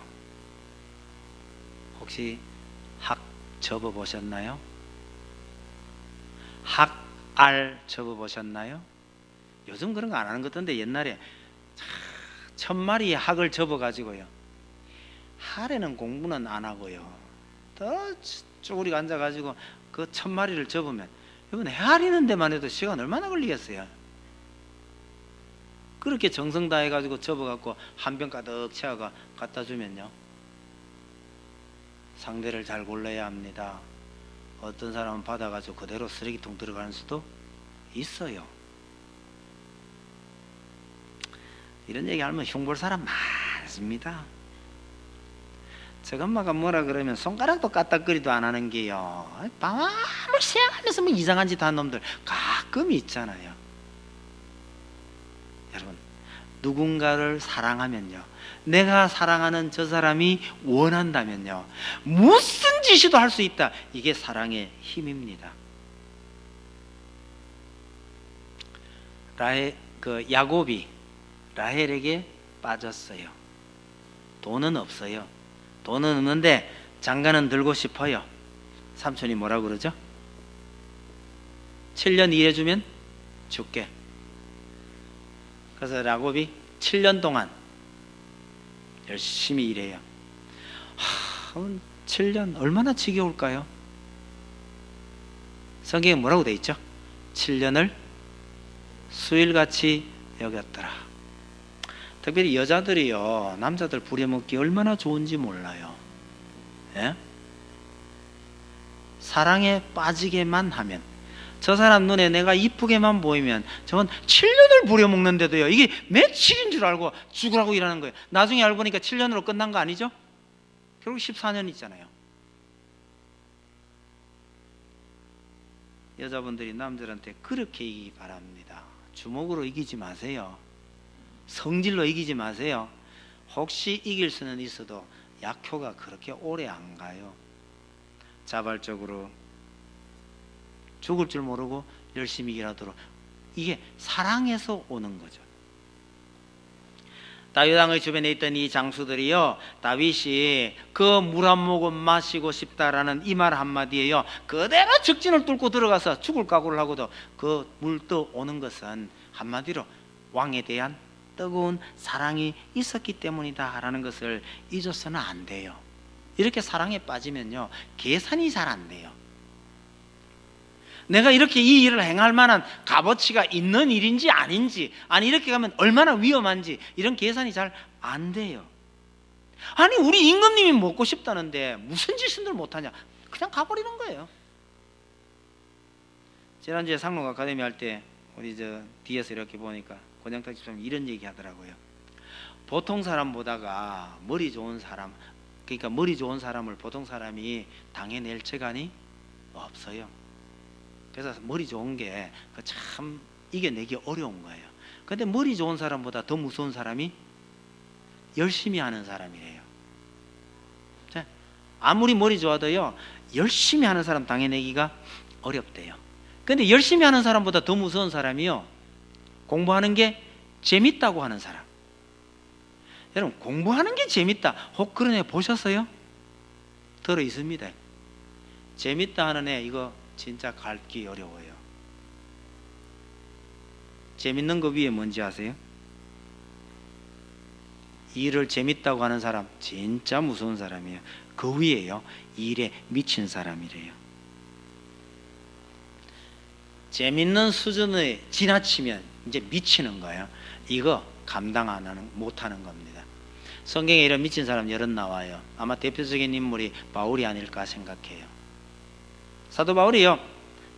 혹시 학 접어보셨나요? 학알 접어보셨나요? 요즘 그런 거 안 하는 것 같은데 옛날에 1000마리의 학을 접어가지고요, 하루에는 공부는 안 하고요, 더 쭈그리고 앉아가지고 그 1000마리를 접으면 이건 헤아리는 데만 해도 시간 얼마나 걸리겠어요? 그렇게 정성 다해가지고 접어갖고 한 병 가득 채워가 갖다 주면요, 상대를 잘 골라야 합니다. 어떤 사람은 받아가지고 그대로 쓰레기통 들어가는 수도 있어요. 이런 얘기하면 흉볼 사람 많습니다. 저엄마가 뭐라 그러면 손가락도 까딱거리도 안 하는 게요, 밤을 새하면서 뭐 이상한 짓 하는 놈들 가끔 있잖아요. 여러분, 누군가를 사랑하면요, 내가 사랑하는 저 사람이 원한다면요, 무슨 짓이도 할 수 있다. 이게 사랑의 힘입니다. 야곱이 라헬에게 빠졌어요. 돈은 없어요. 돈은 없는데 장가는 들고 싶어요. 삼촌이 뭐라고 그러죠? 7년 일해주면 줄게. 그래서 야곱이 7년 동안 열심히 일해요. 7년 얼마나 지겨울까요? 성경에 뭐라고 돼 있죠? 7년을 수일같이 여겼더라. 특별히 여자들이요, 남자들 부려먹기 얼마나 좋은지 몰라요. 예? 사랑에 빠지게만 하면, 저 사람 눈에 내가 이쁘게만 보이면 저건 7년을 부려먹는데도요, 이게 며칠인 줄 알고 죽으라고 일하는 거예요. 나중에 알고 보니까 7년으로 끝난 거 아니죠? 결국 14년 있잖아요. 여자분들이 남들한테 그렇게 이기기 바랍니다. 주먹으로 이기지 마세요. 성질로 이기지 마세요. 혹시 이길 수는 있어도 약효가 그렇게 오래 안 가요. 자발적으로 죽을 줄 모르고 열심히 일하도록, 이게 사랑에서 오는 거죠. 다윗 왕의 주변에 있던 이 장수들이요, 다윗이 그 물 한 모금 마시고 싶다라는 이 말 한마디에요, 그대로 적진을 뚫고 들어가서 죽을 각오를 하고도 그 물 떠오는 것은 한마디로 왕에 대한 뜨거운 사랑이 있었기 때문이다 라는 것을 잊어서는 안 돼요. 이렇게 사랑에 빠지면요, 계산이 잘 안 돼요. 내가 이렇게 이 일을 행할 만한 값어치가 있는 일인지 아닌지, 아니 이렇게 가면 얼마나 위험한지, 이런 계산이 잘 안 돼요. 아니 우리 임금님이 먹고 싶다는데 무슨 짓을 못하냐, 그냥 가버리는 거예요. 지난주에 상록 아카데미 할 때 우리 뒤에서 이렇게 보니까 권영탁 집사님 이런 얘기 하더라고요. 보통 사람 보다가 머리 좋은 사람, 그러니까 머리 좋은 사람을 보통 사람이 당해낼 재간이 없어요. 그래서 머리 좋은 게 참 이겨내기 어려운 거예요. 근데 머리 좋은 사람보다 더 무서운 사람이 열심히 하는 사람이래요. 자, 아무리 머리 좋아도요, 열심히 하는 사람 당해내기가 어렵대요. 근데 열심히 하는 사람보다 더 무서운 사람이요, 공부하는 게 재밌다고 하는 사람. 여러분, 공부하는 게 재밌다, 혹 그런 애 보셨어요? 들어 있습니다. 재밌다 하는 애 이거 진짜 갈기 어려워요. 재밌는 거 위에 뭔지 아세요? 일을 재밌다고 하는 사람 진짜 무서운 사람이에요. 그 위에요, 일에 미친 사람이래요. 재밌는 수준에 지나치면 이제 미치는 거예요. 이거 감당 안 하는, 못하는 겁니다. 성경에 이런 미친 사람 여럿 나와요. 아마 대표적인 인물이 바울이 아닐까 생각해요. 사도 바울이요,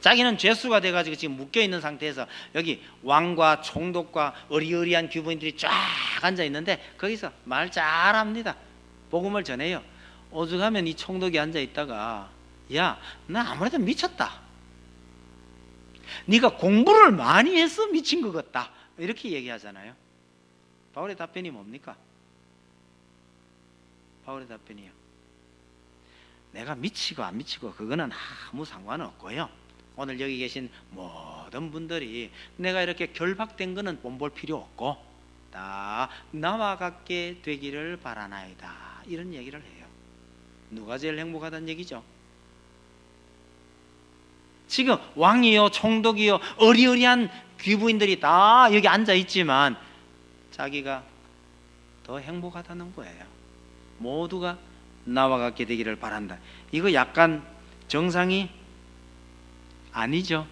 자기는 죄수가 돼가지고 지금 묶여있는 상태에서 여기 왕과 총독과 어리어리한 귀부인들이 쫙 앉아있는데 거기서 말 잘합니다. 복음을 전해요. 오죽하면 이 총독이 앉아있다가, 야, 나 아무래도 미쳤다, 네가 공부를 많이 해서 미친 것 같다, 이렇게 얘기하잖아요. 바울의 답변이 뭡니까? 바울의 답변이요, 내가 미치고 안 미치고 그거는 아무 상관없고요, 오늘 여기 계신 모든 분들이 내가 이렇게 결박된 거는 본 필요 없고 다 나와 같게 되기를 바라나이다, 이런 얘기를 해요. 누가 제일 행복하다는 얘기죠? 지금 왕이요, 총독이요, 어리어리한 귀부인들이 다 여기 앉아있지만 자기가 더 행복하다는 거예요. 모두가 나와 같게 되기를 바란다. 이거 약간 정상이 아니죠.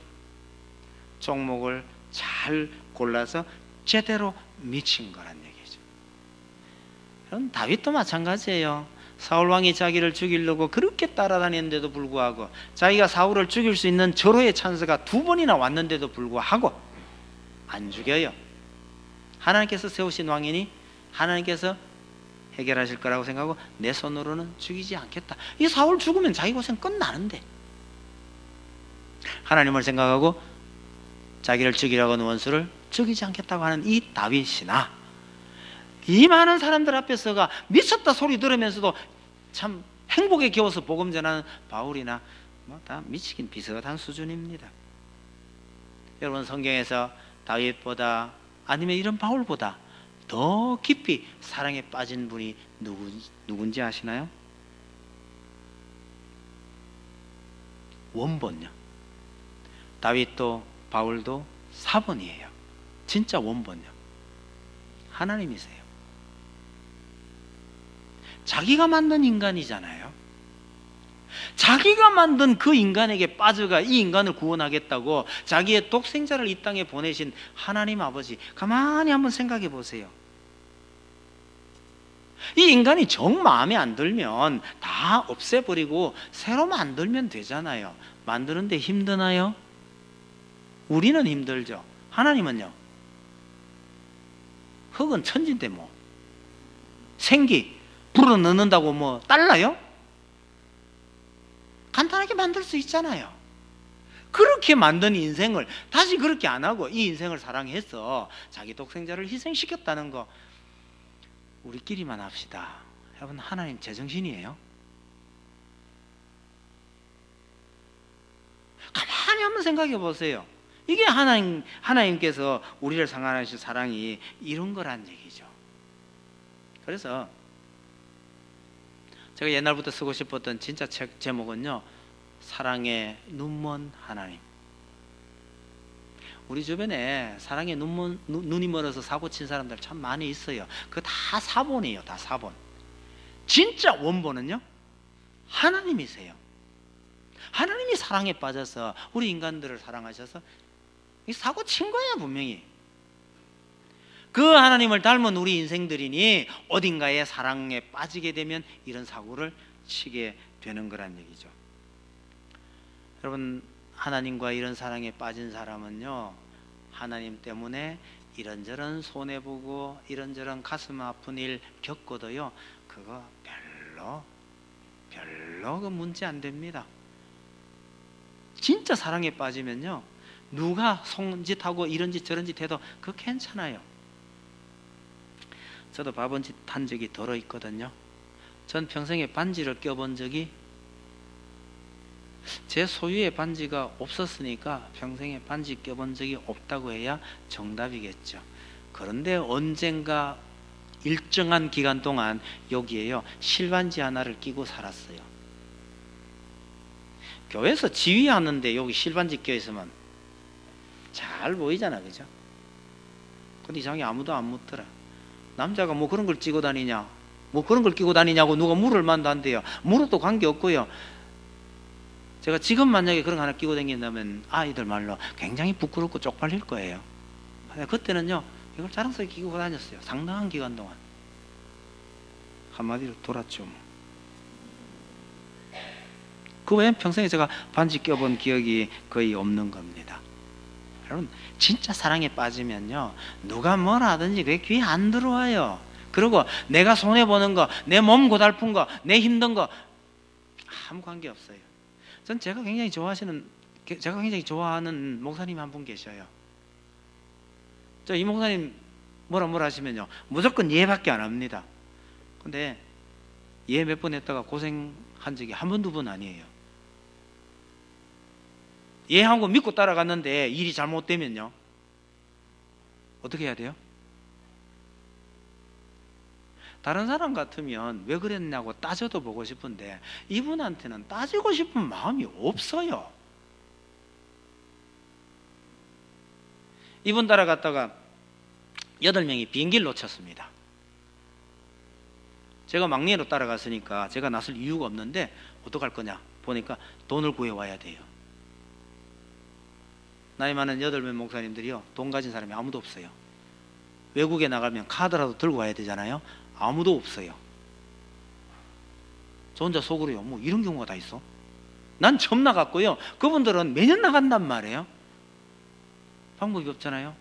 종목을 잘 골라서 제대로 미친 거란 얘기죠. 그럼 다윗도 마찬가지예요. 사울왕이 자기를 죽이려고 그렇게 따라다녔는데도 불구하고, 자기가 사울을 죽일 수 있는 절호의 찬스가 2번이나 왔는데도 불구하고 안 죽여요. 하나님께서 세우신 왕이니 하나님께서 해결하실 거라고 생각하고 내 손으로는 죽이지 않겠다. 이 사울 죽으면 자기 고생 끝나는데, 하나님을 생각하고 자기를 죽이려고 하는 원수를 죽이지 않겠다고 하는 이 다윗이나, 이 많은 사람들 앞에서가 미쳤다 소리 들으면서도 참 행복에 겨워서 복음 전하는 바울이나 뭐 다 미치긴 비슷한 수준입니다. 여러분, 성경에서 다윗보다 아니면 이런 바울보다 더 깊이 사랑에 빠진 분이 누군지 아시나요? 원본요. 다윗도 바울도 4번이에요. 진짜 원본요. 하나님이세요. 자기가 만든 인간이잖아요. 자기가 만든 그 인간에게 빠져가 이 인간을 구원하겠다고 자기의 독생자를 이 땅에 보내신 하나님 아버지, 가만히 한번 생각해 보세요. 이 인간이 정 마음에 안 들면 다 없애버리고 새로 만들면 되잖아요. 만드는데 힘드나요? 우리는 힘들죠. 하나님은요, 흙은 천진데 뭐 생기 불어 넣는다고 뭐 달라요? 간단하게 만들 수 있잖아요. 그렇게 만든 인생을 다시 그렇게 안 하고 이 인생을 사랑해서 자기 독생자를 희생시켰다는 거, 우리끼리만 합시다. 여러분, 하나님 제정신이에요? 가만히 한번 생각해 보세요. 이게 하나님께서 우리를 사랑하신 사랑이 이런 거란 얘기죠. 그래서 제가 옛날부터 쓰고 싶었던 진짜 책 제목은요, 사랑의 눈먼 하나님. 우리 주변에 사랑에 눈이 멀어서 사고 친 사람들 참 많이 있어요. 그거 다 사본이에요. 다 사본. 진짜 원본은요, 하나님이세요. 하나님이 사랑에 빠져서 우리 인간들을 사랑하셔서 사고 친 거야, 분명히. 그 하나님을 닮은 우리 인생들이니 어딘가에 사랑에 빠지게 되면 이런 사고를 치게 되는 거란 얘기죠. 여러분, 하나님과 이런 사랑에 빠진 사람은요, 하나님 때문에 이런저런 손해보고 이런저런 가슴 아픈 일 겪어도요, 그거 별로 그 문제 안 됩니다. 진짜 사랑에 빠지면요, 누가 손짓하고 이런 짓 저런 짓 해도 그거 괜찮아요. 저도 바본 짓 한 적이 덜어 있거든요. 전 평생에 반지를 껴본 적이, 제 소유의 반지가 없었으니까 평생에 반지 껴본 적이 없다고 해야 정답이겠죠. 그런데 언젠가 일정한 기간 동안 여기에요, 실반지 하나를 끼고 살았어요. 교회에서 지휘하는데 여기 실반지 껴있으면 잘 보이잖아, 그죠? 근데 이상하게 아무도 안 묻더라. 남자가 뭐 그런 걸 끼고 다니냐, 뭐 그런 걸 끼고 다니냐고 누가 물을 만도 안 돼요. 물어도 관계없고요. 제가 지금 만약에 그런 거 하나 끼고 다닌다면 아이들 말로 굉장히 부끄럽고 쪽팔릴 거예요. 그때는요, 이걸 자랑스럽게 끼고 다녔어요. 상당한 기간 동안. 한마디로 돌았죠. 그 외엔 평생에 제가 반지 껴본 기억이 거의 없는 겁니다. 여러분, 진짜 사랑에 빠지면요, 누가 뭐라 하든지 그게 귀에 안 들어와요. 그리고 내가 손해보는 거, 내 몸 고달픈 거, 내 힘든 거 아무 관계 없어요. 전 제가 굉장히 좋아하는 목사님 한 분 계셔요. 저 이 목사님 뭐라 하시면요, 무조건 예밖에 안 합니다. 근데 예 몇 번 했다가 고생한 적이 한 번, 두 번 아니에요. 예 하고 믿고 따라갔는데 일이 잘못되면요, 어떻게 해야 돼요? 다른 사람 같으면 왜 그랬냐고 따져도 보고 싶은데 이분한테는 따지고 싶은 마음이 없어요. 이분 따라갔다가 8명이 비행기를 놓쳤습니다. 제가 막내로 따라갔으니까 제가 나설 이유가 없는데 어떡할 거냐 보니까 돈을 구해와야 돼요. 나이 많은 8명 목사님들이요, 돈 가진 사람이 아무도 없어요. 외국에 나가면 카드라도 들고 가야 되잖아요. 아무도 없어요. 저 혼자 속으로요, 뭐 이런 경우가 다 있어? 난 처음 나갔고요, 그분들은 매년 나간단 말이에요. 방법이 없잖아요.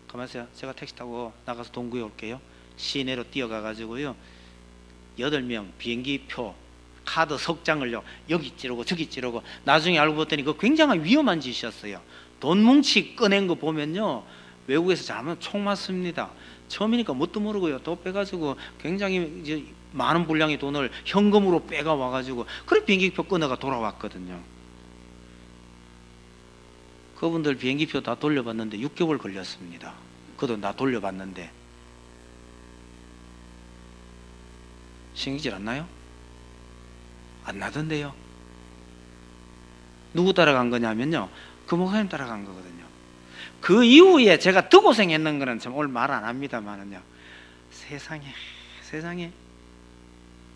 가만히 있어요. 제가 택시 타고 나가서 돈 구해 올게요. 시내로 뛰어가 가지고요, 8명 비행기 표 카드 석 장을요, 여기 찌르고 저기 찌르고, 나중에 알고 봤더니 그 굉장히 위험한 짓이었어요. 돈 뭉치 꺼낸 거 보면요, 외국에서 잘하면 총 맞습니다. 처음이니까 뭣도 모르고요, 또 빼가지고 굉장히 이제 많은 분량의 돈을 현금으로 빼가 와가지고 그래 비행기표 끊어가 돌아왔거든요. 그분들 비행기표 다 돌려봤는데 6개월 걸렸습니다. 그 돈 다 돌려봤는데. 신기질 안 나요? 안 나던데요. 누구 따라간 거냐면요, 그 목사님 따라간 거거든요. 그 이후에 제가 더 고생했는 거는 참 오늘 말 안 합니다만은요, 세상에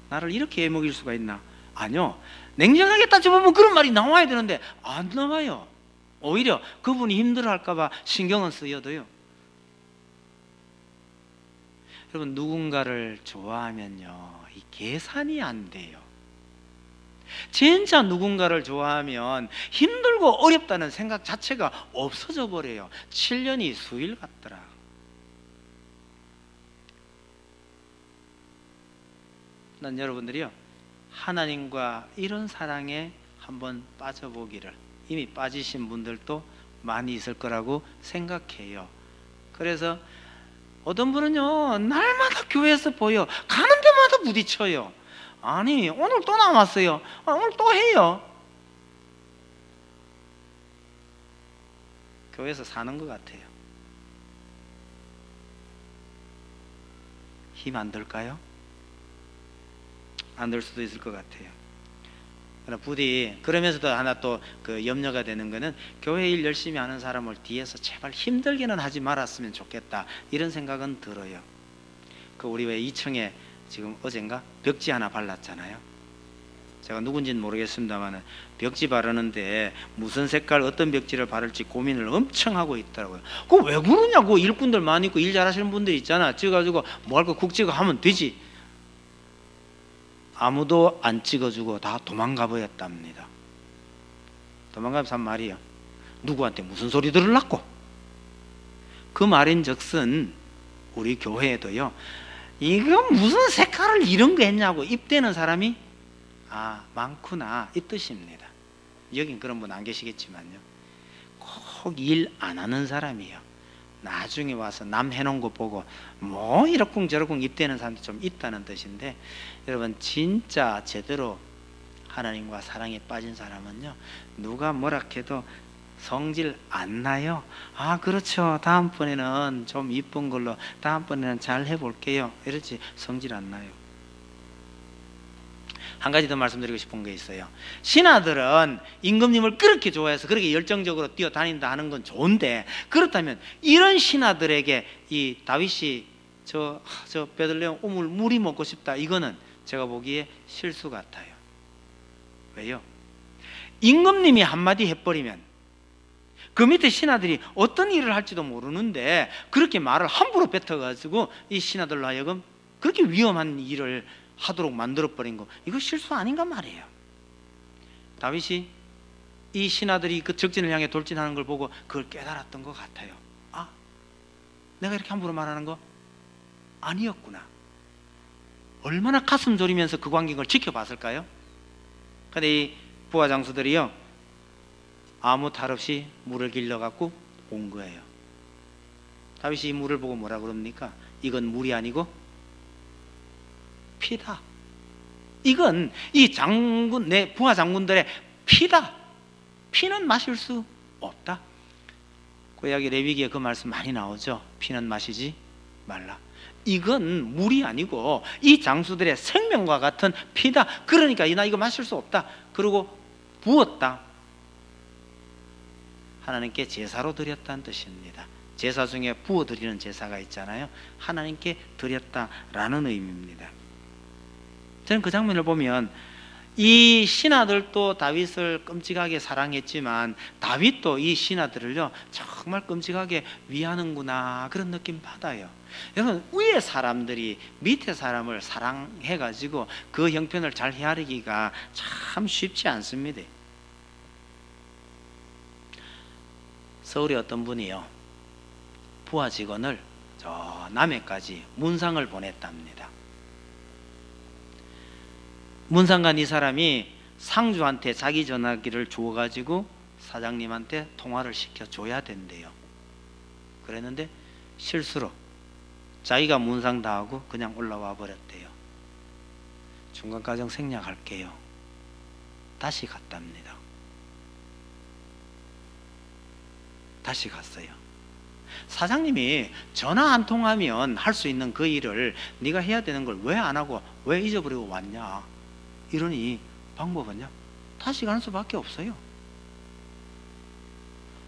나를 이렇게 애먹일 수가 있나? 아니요, 냉정하게 따져보면 그런 말이 나와야 되는데 안 나와요. 오히려 그분이 힘들어할까 봐 신경은 쓰여도요. 여러분, 누군가를 좋아하면요, 이 계산이 안 돼요. 진짜 누군가를 좋아하면 힘들고 어렵다는 생각 자체가 없어져 버려요. 7년이 수일 같더라. 난 여러분들이요, 하나님과 이런 사랑에 한번 빠져보기를, 이미 빠지신 분들도 많이 있을 거라고 생각해요. 그래서 어떤 분은요, 날마다 교회에서 보여. 가는 데마다 부딪혀요. 아니, 오늘 또 나왔어요. 오늘 또 해요. 교회에서 사는 것 같아요. 힘 안 들까요? 안 들 수도 있을 것 같아요. 그러나 부디 그러면서도 하나 또 그 염려가 되는 거는 교회 일 열심히 하는 사람을 뒤에서 제발 힘들게는 하지 말았으면 좋겠다, 이런 생각은 들어요. 그 우리 왜 2층에 지금 어젠가 벽지 하나 발랐잖아요. 제가 누군지는 모르겠습니다만 벽지 바르는데 무슨 색깔 어떤 벽지를 바를지 고민을 엄청 하고 있더라고요. 그거 왜 그러냐고. 일꾼들 많이 있고 일 잘하시는 분들 있잖아. 찍어가지고 뭐 할 거 국 찍어 하면 되지. 아무도 안 찍어주고 다 도망가 버렸답니다. 도망가면서 한 말이요, 누구한테 무슨 소리 들으려고. 그 말인즉슨 우리 교회에도요, 이거 무슨 색깔을 이런 거 했냐고 입대는 사람이 많구나, 이 뜻입니다. 여긴 그런 분 안 계시겠지만요, 꼭 일 안 하는 사람이요, 나중에 와서 남 해놓은 거 보고 뭐 이러쿵 저러쿵 입대는 사람도 좀 있다는 뜻인데, 여러분 진짜 제대로 하나님과 사랑에 빠진 사람은요, 누가 뭐라 해도 성질 안 나요. 그렇죠, 다음번에는 좀 이쁜 걸로, 다음번에는 잘 해볼게요, 이러지 성질 안 나요. 한 가지 더 말씀드리고 싶은 게 있어요. 신하들은 임금님을 그렇게 좋아해서 그렇게 열정적으로 뛰어다닌다 하는 건 좋은데, 그렇다면 이런 신하들에게 이 다윗이 저 베들레헴 우물 물이 먹고 싶다, 이거는 제가 보기에 실수 같아요. 왜요? 임금님이 한마디 해버리면 그 밑에 신하들이 어떤 일을 할지도 모르는데 그렇게 말을 함부로 뱉어가지고 이 신하들로 하여금 그렇게 위험한 일을 하도록 만들어버린 거, 이거 실수 아닌가 말이에요. 다윗이 이 신하들이 그 적진을 향해 돌진하는 걸 보고 그걸 깨달았던 것 같아요. 내가 이렇게 함부로 말하는 거 아니었구나. 얼마나 가슴 졸이면서 그 광경을 지켜봤을까요? 근데 이 부하 장수들이요, 아무 탈 없이 물을 길러갖고 온 거예요. 다윗이 이 물을 보고 뭐라 그럽니까? 이건 물이 아니고 피다. 이건 이 장군, 내 부하 장군들의 피다. 피는 마실 수 없다. 구약의 레위기에 그 말씀 많이 나오죠. 피는 마시지 말라. 이건 물이 아니고 이 장수들의 생명과 같은 피다. 그러니까 나 이거 마실 수 없다. 그리고 부었다. 하나님께 제사로 드렸다는 뜻입니다. 제사 중에 부어드리는 제사가 있잖아요. 하나님께 드렸다라는 의미입니다. 저는 그 장면을 보면 이 신하들도 다윗을 끔찍하게 사랑했지만 다윗도 이 신하들을요 정말 끔찍하게 위하는구나, 그런 느낌 받아요. 여러분, 위에 사람들이 밑에 사람을 사랑해가지고 그 형편을 잘 헤아리기가 참 쉽지 않습니다. 서울에 어떤 분이요, 부하 직원을 저 남해까지 문상을 보냈답니다. 문상간 이 사람이 상주한테 자기 전화기를 주어가지고 사장님한테 통화를 시켜줘야 된대요. 그랬는데 실수로 자기가 문상 다 하고 그냥 올라와 버렸대요. 중간과정 생략할게요. 다시 갔답니다. 다시 갔어요. 사장님이 전화 한 통하면 할 수 있는 그 일을 네가 해야 되는 걸 왜 안 하고 왜 잊어버리고 왔냐, 이러니 방법은요, 다시 가는 수밖에 없어요.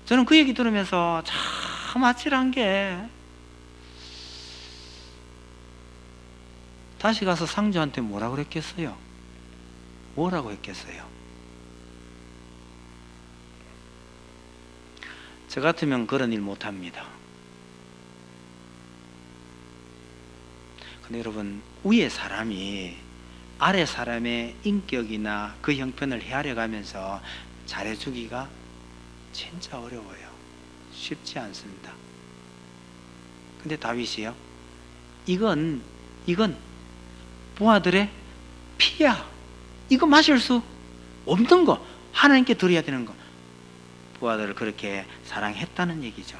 저는 그 얘기 들으면서 참 아찔한 게, 다시 가서 상주한테 뭐라 그랬겠어요? 뭐라고 했겠어요? 저 같으면 그런 일 못합니다. 근데 여러분, 위에 사람이 아래 사람의 인격이나 그 형편을 헤아려 가면서 잘해주기가 진짜 어려워요. 쉽지 않습니다. 근데 다윗이요, 이건 부하들의 피야. 이거 마실 수 없는 거, 하나님께 드려야 되는 거. 부하들을 그렇게 사랑했다는 얘기죠.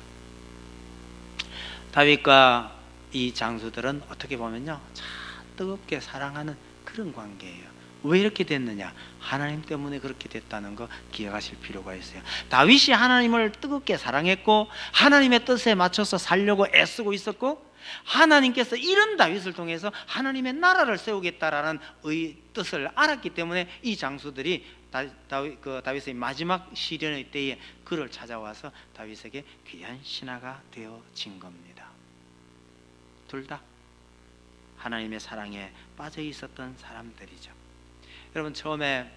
다윗과 이 장수들은 어떻게 보면요, 참 뜨겁게 사랑하는 그런 관계예요. 왜 이렇게 됐느냐? 하나님 때문에 그렇게 됐다는 거 기억하실 필요가 있어요. 다윗이 하나님을 뜨겁게 사랑했고 하나님의 뜻에 맞춰서 살려고 애쓰고 있었고, 하나님께서 이런 다윗을 통해서 하나님의 나라를 세우겠다라는 뜻을 알았기 때문에 이 장수들이 다윗의 마지막 시련의 때에 그를 찾아와서 다윗에게 귀한 신하가 되어진 겁니다. 둘 다 하나님의 사랑에 빠져 있었던 사람들이죠. 여러분, 처음에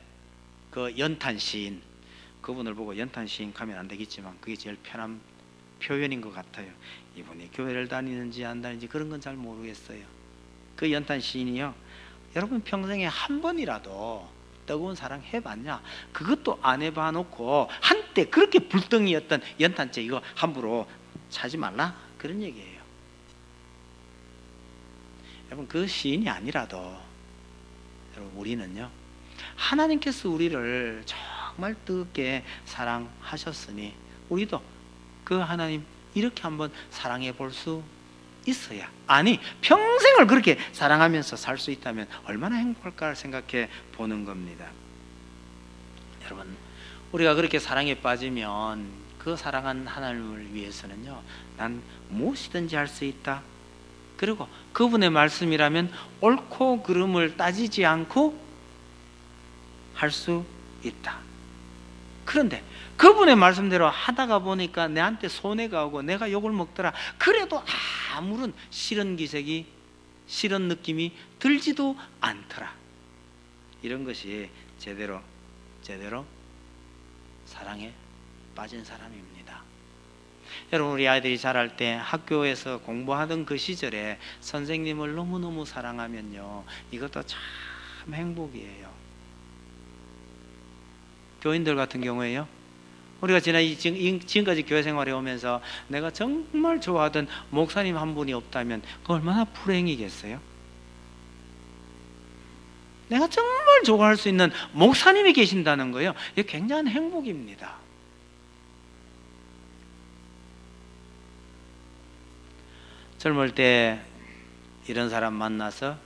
그 연탄 시인, 그분을 보고 연탄 시인 가면 안 되겠지만 그게 제일 편한 표현인 것 같아요. 이분이 교회를 다니는지 안 다니는지 그런 건 잘 모르겠어요. 그 연탄 시인이요, 여러분 평생에 한 번이라도 뜨거운 사랑 해봤냐? 그것도 안 해봐 놓고 한때 그렇게 불덩이였던 연탄재 이거 함부로 사지 말라, 그런 얘기예요. 여러분, 그 시인이 아니라도 여러분, 우리는요, 하나님께서 우리를 정말 뜨겁게 사랑하셨으니 우리도 그 하나님 이렇게 한번 사랑해 볼 수 있어야, 아니 평생을 그렇게 사랑하면서 살 수 있다면 얼마나 행복할까 생각해 보는 겁니다. 여러분, 우리가 그렇게 사랑에 빠지면 그 사랑한 하나님을 위해서는요, 난 무엇이든지 할 수 있다. 그리고 그분의 말씀이라면 옳고 그름을 따지지 않고 할 수 있다. 그런데 그분의 말씀대로 하다가 보니까 내한테 손해가 오고 내가 욕을 먹더라. 그래도 아무런 싫은 기색이, 싫은 느낌이 들지도 않더라. 이런 것이 제대로 사랑에 빠진 사람입니다. 여러분, 우리 아이들이 자랄 때 학교에서 공부하던 그 시절에 선생님을 너무너무 사랑하면요, 이것도 참 행복이에요. 교인들 같은 경우에요, 우리가 지금까지 교회 생활해 오면서 내가 정말 좋아하던 목사님 한 분이 없다면 그 얼마나 불행이겠어요? 내가 정말 좋아할 수 있는 목사님이 계신다는 거예요. 이게 굉장한 행복입니다. 젊을 때 이런 사람 만나서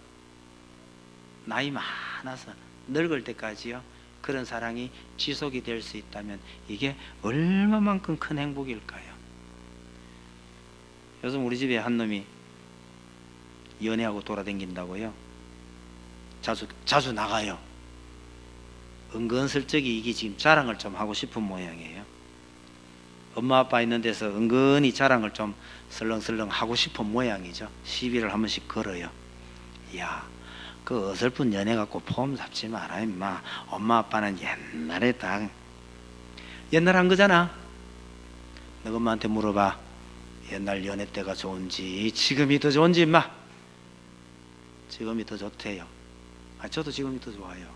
나이 많아서 늙을 때까지요, 그런 사랑이 지속이 될 수 있다면 이게 얼마만큼 큰 행복일까요? 요즘 우리 집에 한 놈이 연애하고 돌아다닌다고요. 자주 나가요. 은근슬쩍이 이게 지금 자랑을 좀 하고 싶은 모양이에요. 엄마 아빠 있는 데서 은근히 자랑을 좀 설렁설렁 하고 싶은 모양이죠. 시비를 한 번씩 걸어요. 야, 그 어설픈 연애 갖고 폼 잡지 마라 임마. 엄마 아빠는 옛날에 다 옛날 한 거잖아. 너 엄마한테 물어봐. 옛날 연애 때가 좋은지 지금이 더 좋은지 임마. 지금이 더 좋대요. 저도 지금이 더 좋아요.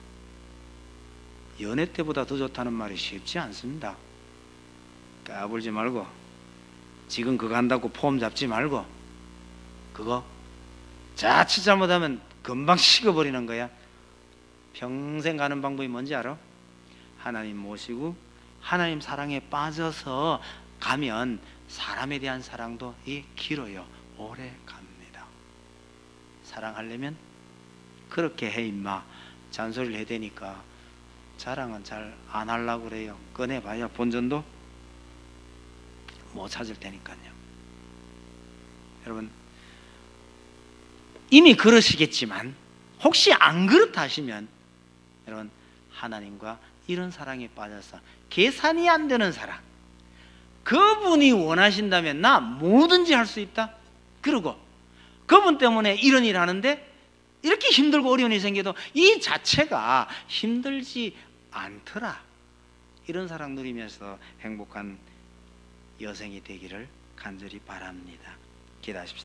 연애 때보다 더 좋다는 말이 쉽지 않습니다. 까불지 말고, 지금 그거 한다고 폼 잡지 말고, 그거 자칫 잘못하면 금방 식어버리는 거야. 평생 가는 방법이 뭔지 알아? 하나님 모시고 하나님 사랑에 빠져서 가면 사람에 대한 사랑도 길어요. 오래 갑니다. 사랑하려면 그렇게 해 임마. 잔소리를 해대니까 자랑은 잘 안 하려고 그래요. 꺼내봐야 본전도 못 찾을 테니까요. 여러분, 이미 그러시겠지만 혹시 안 그렇다 하시면 여러분, 하나님과 이런 사랑에 빠져서 계산이 안 되는 사랑, 그분이 원하신다면 나 뭐든지 할 수 있다. 그리고 그분 때문에 이런 일 하는데 이렇게 힘들고 어려운 일이 생겨도 이 자체가 힘들지 않더라. 이런 사랑 누리면서 행복한 여생이 되기를 간절히 바랍니다. 기도하십시다.